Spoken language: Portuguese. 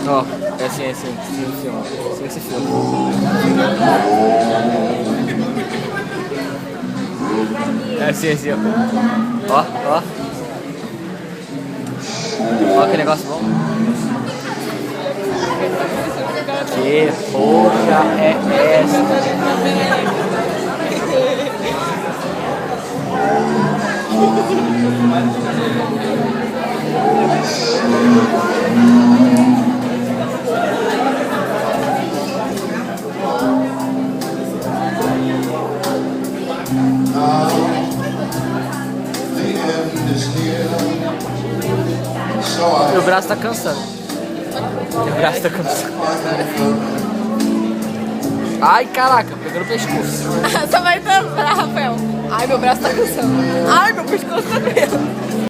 Ó, é assim, assim que filma. Assim que se filma. É assim, assim, ó. Ó, ó. Ó que negócio bom. Que porra é essa? Meu braço tá cansando. Meu braço tá cansando. Ai, caraca, pegou no pescoço. Só vai dançar, Rafael. Ai, meu braço tá cansando. Ai, meu pescoço tá doendo.